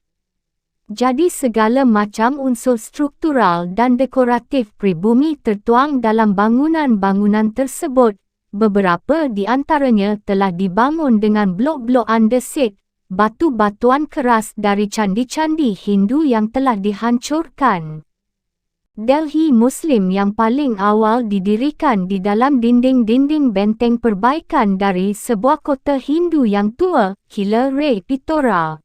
Jadi segala macam unsur struktural dan dekoratif pribumi tertuang dalam bangunan-bangunan tersebut. Beberapa di antaranya telah dibangun dengan blok-blok andesit, batu-batuan keras dari candi-candi Hindu yang telah dihancurkan. Delhi Muslim yang paling awal didirikan di dalam dinding-dinding benteng perbaikan dari sebuah kota Hindu yang tua, Qila Rai Pitora.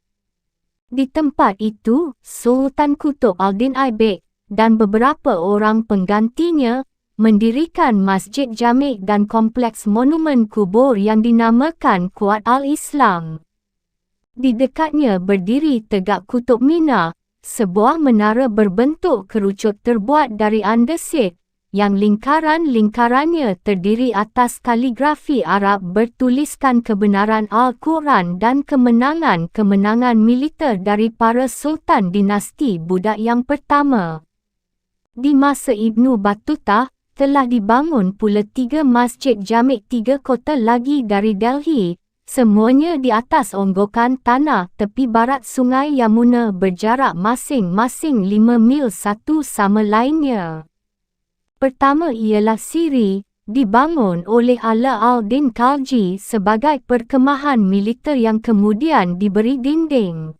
Di tempat itu, Sultan Qutb al-Din Aibak dan beberapa orang penggantinya mendirikan masjid jami' dan kompleks monumen kubur yang dinamakan Kuat al-Islam. Di dekatnya berdiri tegak Kutub Mina, sebuah menara berbentuk kerucut terbuat dari andesit, yang lingkaran-lingkarannya terdiri atas kaligrafi Arab bertuliskan kebenaran Al-Quran dan kemenangan-kemenangan militer dari para sultan dinasti Budak yang pertama. Di masa Ibnu Battuta, telah dibangun pula 3 masjid Jami' 3 kota lagi dari Delhi, semuanya di atas onggokan tanah tepi barat Sungai Yamuna berjarak masing-masing 5 mil satu sama lainnya. Pertama ialah Siri, dibangun oleh Ala al-Din Khalji sebagai perkemahan militer yang kemudian diberi dinding.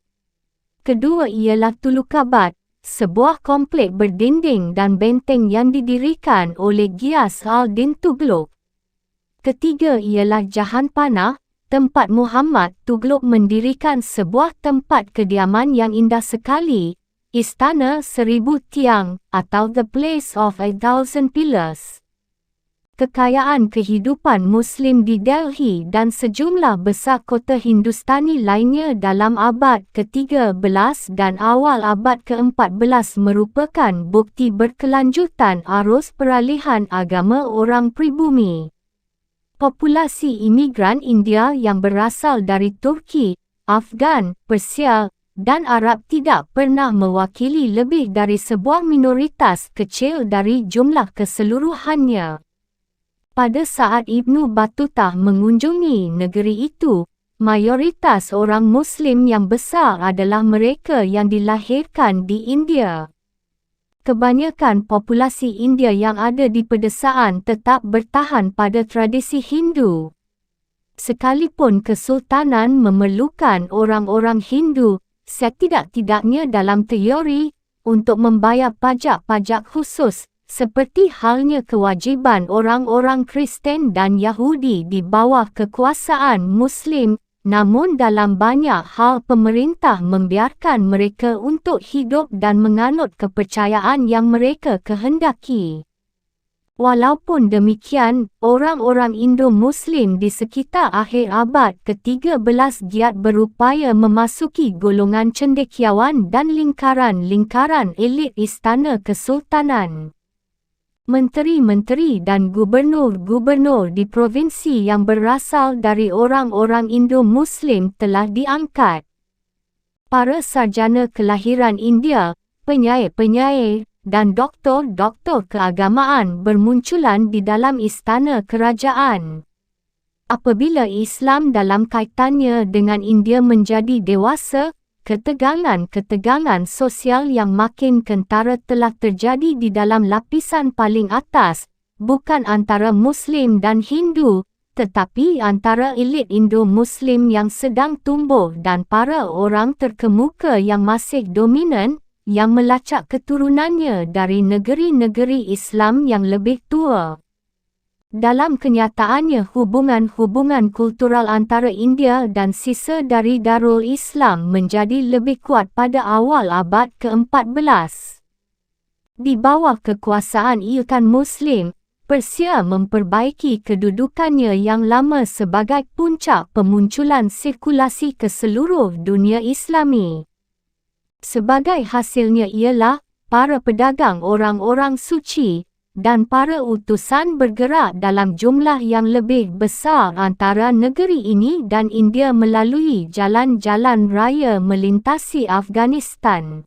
Kedua ialah Tulukabat, sebuah komplek berdinding dan benteng yang didirikan oleh Giyas al-Din Tughlaq. Ketiga ialah Jahanpanah, tempat Muhammad Tughlaq mendirikan sebuah tempat kediaman yang indah sekali, Istana 1000 Tiang atau The Place of 1000 Pillars. Kekayaan kehidupan Muslim di Delhi dan sejumlah besar kota Hindustani lainnya dalam abad ke-13 dan awal abad ke-14 merupakan bukti berkelanjutan arus peralihan agama orang pribumi. Populasi imigran India yang berasal dari Turki, Afghan, Persia, dan Arab tidak pernah mewakili lebih dari sebuah minoritas kecil dari jumlah keseluruhannya. Pada saat Ibnu Battuta mengunjungi negeri itu, mayoritas orang Muslim yang besar adalah mereka yang dilahirkan di India. Kebanyakan populasi India yang ada di pedesaan tetap bertahan pada tradisi Hindu. Sekalipun kesultanan memerlukan orang-orang Hindu, setidak-tidaknya dalam teori, untuk membayar pajak-pajak khusus, seperti halnya kewajiban orang-orang Kristen dan Yahudi di bawah kekuasaan Muslim, namun dalam banyak hal pemerintah membiarkan mereka untuk hidup dan menganut kepercayaan yang mereka kehendaki. Walaupun demikian, orang-orang Indo-Muslim di sekitar akhir abad ke-13 giat berupaya memasuki golongan cendekiawan dan lingkaran-lingkaran elit istana kesultanan. Menteri-menteri dan gubernur-gubernur di provinsi yang berasal dari orang-orang Indo-Muslim telah diangkat. Para sarjana kelahiran India, penyair-penyair, dan doktor-doktor keagamaan bermunculan di dalam istana kerajaan. Apabila Islam dalam kaitannya dengan India menjadi dewasa, ketegangan-ketegangan sosial yang makin kentara telah terjadi di dalam lapisan paling atas, bukan antara Muslim dan Hindu, tetapi antara elit Indo-Muslim yang sedang tumbuh dan para orang terkemuka yang masih dominan, yang melacak keturunannya dari negeri-negeri Islam yang lebih tua. Dalam kenyataannya hubungan-hubungan kultural antara India dan sisa dari Darul Islam menjadi lebih kuat pada awal abad ke-14. Di bawah kekuasaan Sultan Muslim, Persia memperbaiki kedudukannya yang lama sebagai puncak pemunculan sirkulasi ke seluruh dunia Islami. Sebagai hasilnya ialah, para pedagang orang-orang suci, dan para utusan bergerak dalam jumlah yang lebih besar antara negeri ini dan India melalui jalan-jalan raya melintasi Afghanistan.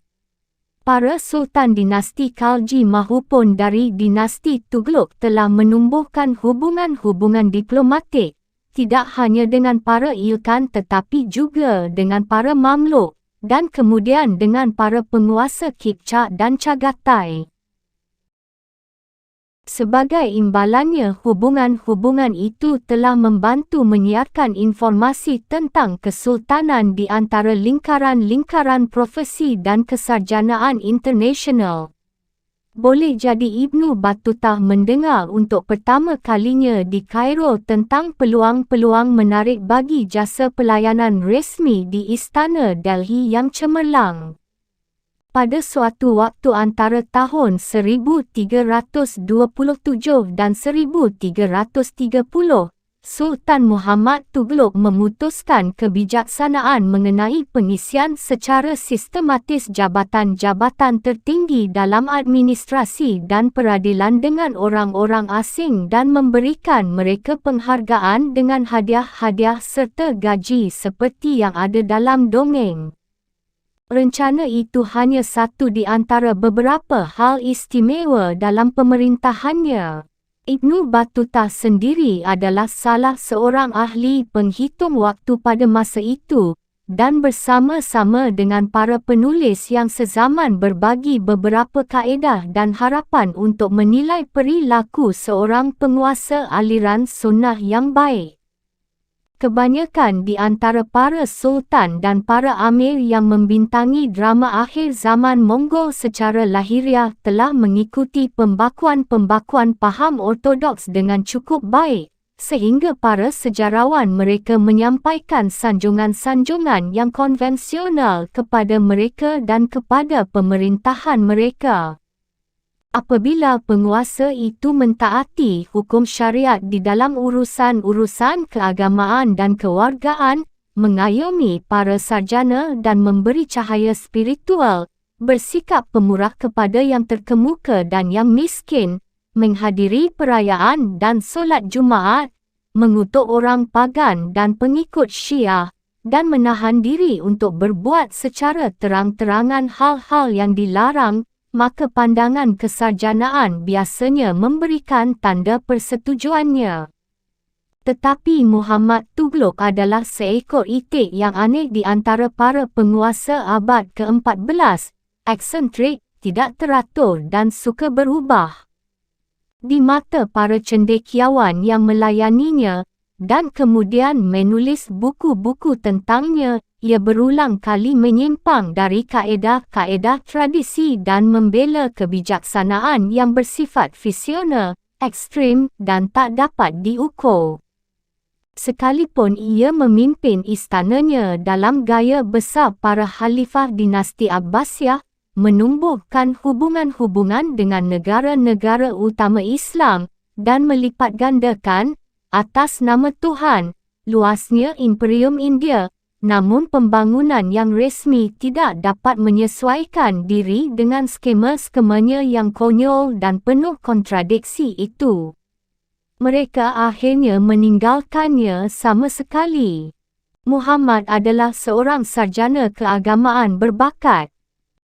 Para sultan dinasti Khalji maupun dari dinasti Tughlaq telah menumbuhkan hubungan-hubungan diplomatik, tidak hanya dengan para sultan tetapi juga dengan para Mamluk, dan kemudian dengan para penguasa Kipchak dan Chagatai. Sebagai imbalannya, hubungan-hubungan itu telah membantu menyiarkan informasi tentang kesultanan di antara lingkaran-lingkaran profesi dan kesarjanaan internasional. Boleh jadi Ibnu Battuta mendengar untuk pertama kalinya di Kairo tentang peluang-peluang menarik bagi jasa pelayanan resmi di Istana Delhi yang cemerlang. Pada suatu waktu antara tahun 1327 dan 1330, Sultan Muhammad Tughlaq memutuskan kebijaksanaan mengenai pengisian secara sistematis jabatan-jabatan tertinggi dalam administrasi dan peradilan dengan orang-orang asing dan memberikan mereka penghargaan dengan hadiah-hadiah serta gaji seperti yang ada dalam dongeng. Rencana itu hanya satu di antara beberapa hal istimewa dalam pemerintahannya. Ibnu Battuta sendiri adalah salah seorang ahli penghitung waktu pada masa itu, dan bersama-sama dengan para penulis yang sezaman berbagi beberapa kaedah dan harapan untuk menilai perilaku seorang penguasa aliran sunnah yang baik. Kebanyakan di antara para sultan dan para amir yang membintangi drama akhir zaman Mongol secara lahiriah telah mengikuti pembakuan-pembakuan paham ortodoks dengan cukup baik, sehingga para sejarawan mereka menyampaikan sanjungan-sanjungan yang konvensional kepada mereka dan kepada pemerintahan mereka. Apabila penguasa itu mentaati hukum syariat di dalam urusan-urusan keagamaan dan kewargaan, mengayomi para sarjana dan memberi cahaya spiritual, bersikap pemurah kepada yang terkemuka dan yang miskin, menghadiri perayaan dan solat Jumaat, mengutuk orang pagan dan pengikut Syiah, dan menahan diri untuk berbuat secara terang-terangan hal-hal yang dilarang, maka pandangan kesarjanaan biasanya memberikan tanda persetujuannya. Tetapi Muhammad Tughlaq adalah seekor itik yang aneh di antara para penguasa abad ke-14, eksentrik, tidak teratur dan suka berubah. Di mata para cendekiawan yang melayaninya, dan kemudian menulis buku-buku tentangnya, ia berulang kali menyimpang dari kaedah-kaedah tradisi dan membela kebijaksanaan yang bersifat visioner, ekstrim dan tak dapat diukur. Sekalipun ia memimpin istananya dalam gaya besar para khalifah dinasti Abbasiyah, menumbuhkan hubungan-hubungan dengan negara-negara utama Islam, dan melipat gandakan, atas nama Tuhan, luasnya Imperium India, namun pembangunan yang resmi tidak dapat menyesuaikan diri dengan skema-skemanya yang konyol dan penuh kontradiksi itu. Mereka akhirnya meninggalkannya sama sekali. Muhammad adalah seorang sarjana keagamaan berbakat.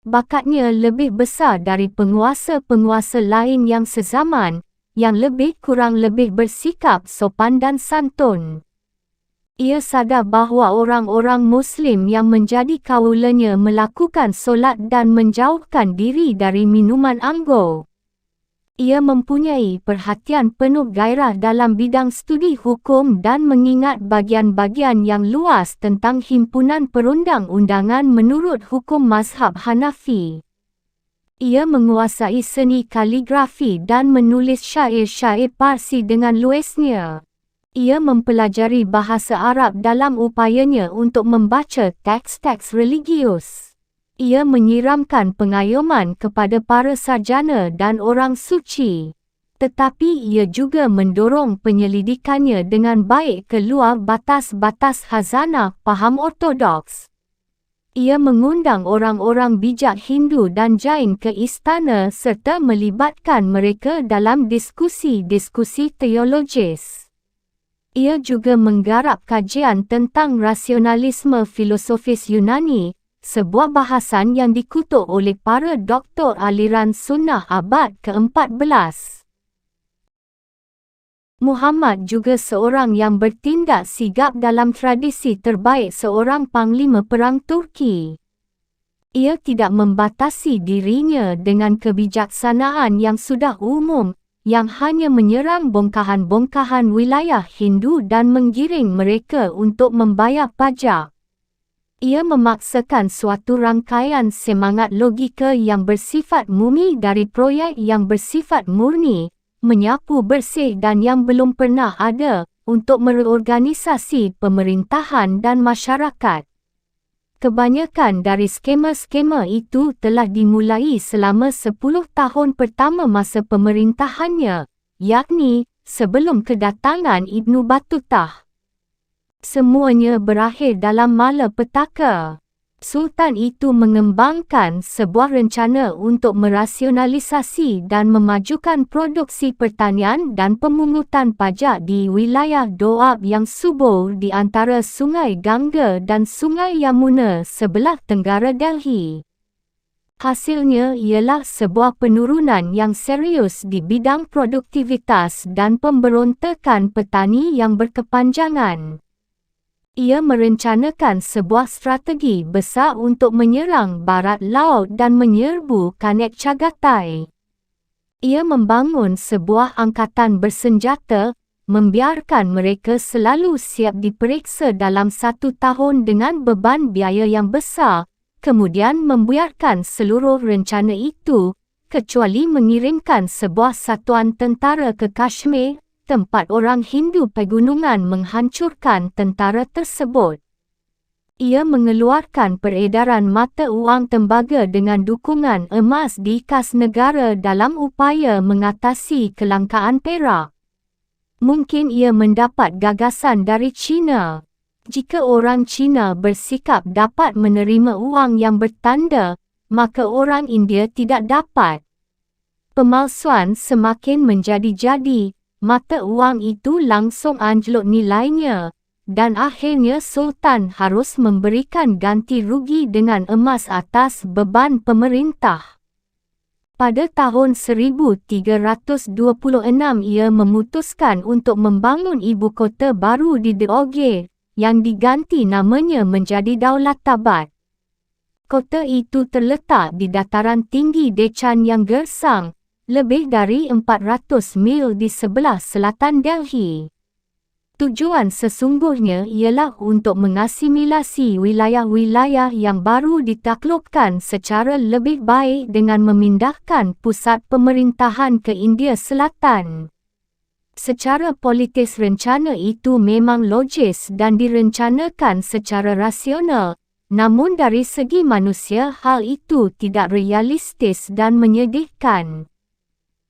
Bakatnya lebih besar dari penguasa-penguasa lain yang sezaman, yang lebih kurang lebih bersikap sopan dan santun. Ia sadar bahawa orang-orang Muslim yang menjadi kawulanya melakukan solat dan menjauhkan diri dari minuman anggur. Ia mempunyai perhatian penuh gairah dalam bidang studi hukum dan mengingat bagian-bagian yang luas tentang himpunan perundang-undangan menurut hukum mazhab Hanafi. Ia menguasai seni kaligrafi dan menulis syair-syair Parsi dengan luasnya. Ia mempelajari bahasa Arab dalam upayanya untuk membaca teks-teks religius. Ia menyiramkan pengayoman kepada para sarjana dan orang suci. Tetapi ia juga mendorong penyelidikannya dengan baik keluar batas-batas khazanah paham ortodoks. Ia mengundang orang-orang bijak Hindu dan Jain ke istana serta melibatkan mereka dalam diskusi-diskusi teologis. Ia juga menggarap kajian tentang rasionalisme filosofis Yunani, sebuah bahasan yang dikutuk oleh para doktor aliran sunnah abad ke-14. Muhammad juga seorang yang bertindak sigap dalam tradisi terbaik seorang panglima perang Turki. Ia tidak membatasi dirinya dengan kebijaksanaan yang sudah umum, yang hanya menyerang bongkahan-bongkahan wilayah Hindu dan menggiring mereka untuk membayar pajak. Ia memaksakan suatu rangkaian semangat logika yang bersifat murni dari proyek yang bersifat murni, menyapu bersih dan yang belum pernah ada, untuk mereorganisasi pemerintahan dan masyarakat. Kebanyakan dari skema-skema itu telah dimulai selama 10 tahun pertama masa pemerintahannya, yakni sebelum kedatangan Ibnu Battutah. Semuanya berakhir dalam malapetaka. Sultan itu mengembangkan sebuah rencana untuk merasionalisasi dan memajukan produksi pertanian dan pemungutan pajak di wilayah Doab yang subur di antara Sungai Ganga dan Sungai Yamuna sebelah tenggara Delhi. Hasilnya ialah sebuah penurunan yang serius di bidang produktivitas dan pemberontakan petani yang berkepanjangan. Ia merencanakan sebuah strategi besar untuk menyerang barat laut dan menyerbu Kanek Chagatai. Ia membangun sebuah angkatan bersenjata, membiarkan mereka selalu siap diperiksa dalam 1 tahun dengan beban biaya yang besar, kemudian membiarkan seluruh rencana itu, kecuali mengirimkan sebuah satuan tentara ke Kashmir, tempat orang Hindu pegunungan menghancurkan tentara tersebut. Ia mengeluarkan peredaran mata wang tembaga dengan dukungan emas di kas negara dalam upaya mengatasi kelangkaan perak. Mungkin ia mendapat gagasan dari China. Jika orang Cina bersikap dapat menerima wang yang bertanda, maka orang India tidak dapat. Pemalsuan semakin menjadi-jadi. Mata wang itu langsung anjlok nilainya, dan akhirnya Sultan harus memberikan ganti rugi dengan emas atas beban pemerintah. Pada tahun 1326 ia memutuskan untuk membangun ibu kota baru di Deoghir, yang diganti namanya menjadi Daulatabad. Kota itu terletak di dataran tinggi Deccan yang gersang, lebih dari 400 mil di sebelah selatan Delhi. Tujuan sesungguhnya ialah untuk mengasimilasi wilayah-wilayah yang baru ditaklukkan secara lebih baik dengan memindahkan pusat pemerintahan ke India Selatan. Secara politis rencana itu memang logis dan direncanakan secara rasional, namun dari segi manusia hal itu tidak realistis dan menyedihkan.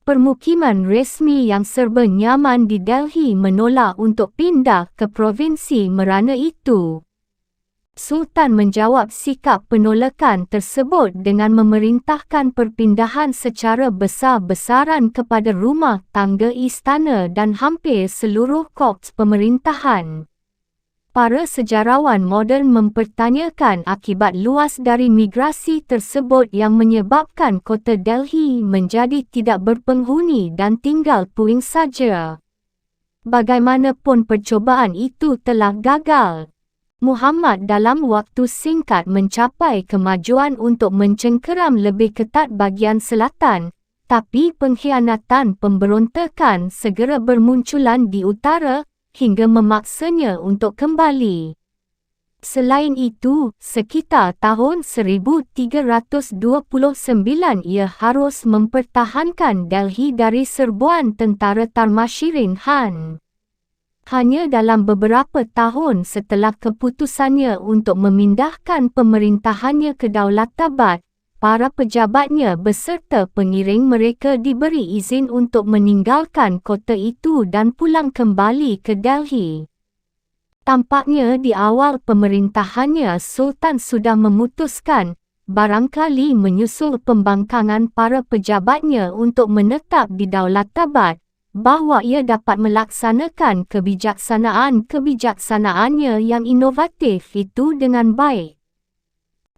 Permukiman resmi yang serba nyaman di Delhi menolak untuk pindah ke provinsi merana itu. Sultan menjawab sikap penolakan tersebut dengan memerintahkan perpindahan secara besar-besaran kepada rumah tangga istana dan hampir seluruh korps pemerintahan. Para sejarawan moden mempertanyakan akibat luas dari migrasi tersebut yang menyebabkan kota Delhi menjadi tidak berpenghuni dan tinggal puing saja. Bagaimanapun percubaan itu telah gagal. Muhammad dalam waktu singkat mencapai kemajuan untuk mencengkeram lebih ketat bahagian selatan, tapi pengkhianatan pemberontakan segera bermunculan di utara, hingga memaksanya untuk kembali. Selain itu, sekitar tahun 1329 ia harus mempertahankan Delhi dari serbuan tentara Tarmashirin Han. Hanya dalam beberapa tahun setelah keputusannya untuk memindahkan pemerintahannya ke Daulatabad, para pejabatnya beserta pengiring mereka diberi izin untuk meninggalkan kota itu dan pulang kembali ke Delhi. Tampaknya di awal pemerintahannya Sultan sudah memutuskan, barangkali menyusul pembangkangan para pejabatnya untuk menetap di Daulatabad, bahawa ia dapat melaksanakan kebijaksanaannya yang inovatif itu dengan baik.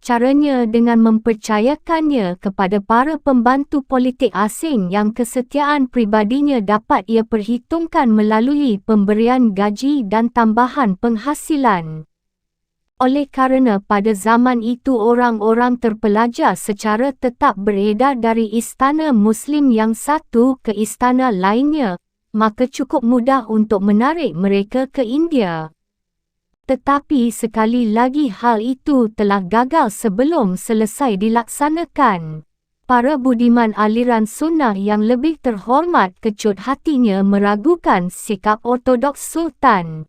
Caranya dengan mempercayakannya kepada para pembantu politik asing yang kesetiaan pribadinya dapat ia perhitungkan melalui pemberian gaji dan tambahan penghasilan. Oleh kerana pada zaman itu orang-orang terpelajar secara tetap beredar dari istana Muslim yang satu ke istana lainnya, maka cukup mudah untuk menarik mereka ke India. Tetapi sekali lagi hal itu telah gagal sebelum selesai dilaksanakan. Para budiman aliran sunnah yang lebih terhormat kecut hatinya meragukan sikap ortodoks Sultan.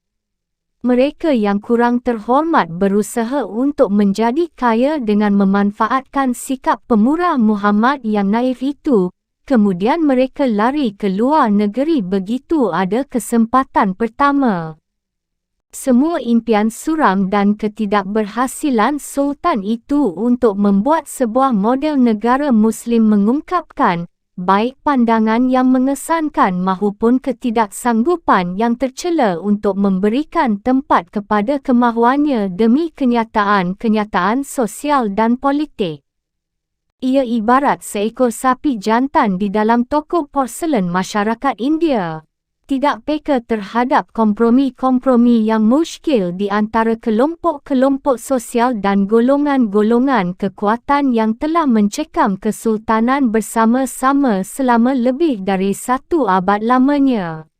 Mereka yang kurang terhormat berusaha untuk menjadi kaya dengan memanfaatkan sikap pemurah Muhammad yang naif itu, kemudian mereka lari ke luar negeri begitu ada kesempatan pertama. Semua impian suram dan ketidakberhasilan Sultan itu untuk membuat sebuah model negara Muslim mengungkapkan, baik pandangan yang mengesankan maupun ketidaksanggupan yang tercela untuk memberikan tempat kepada kemahuannya demi kenyataan-kenyataan sosial dan politik. Ia ibarat seekor sapi jantan di dalam toko porselen masyarakat India. Tidak peka terhadap kompromi-kompromi yang muskil di antara kelompok-kelompok sosial dan golongan-golongan kekuatan yang telah mencekam kesultanan bersama-sama selama lebih dari 1 abad lamanya.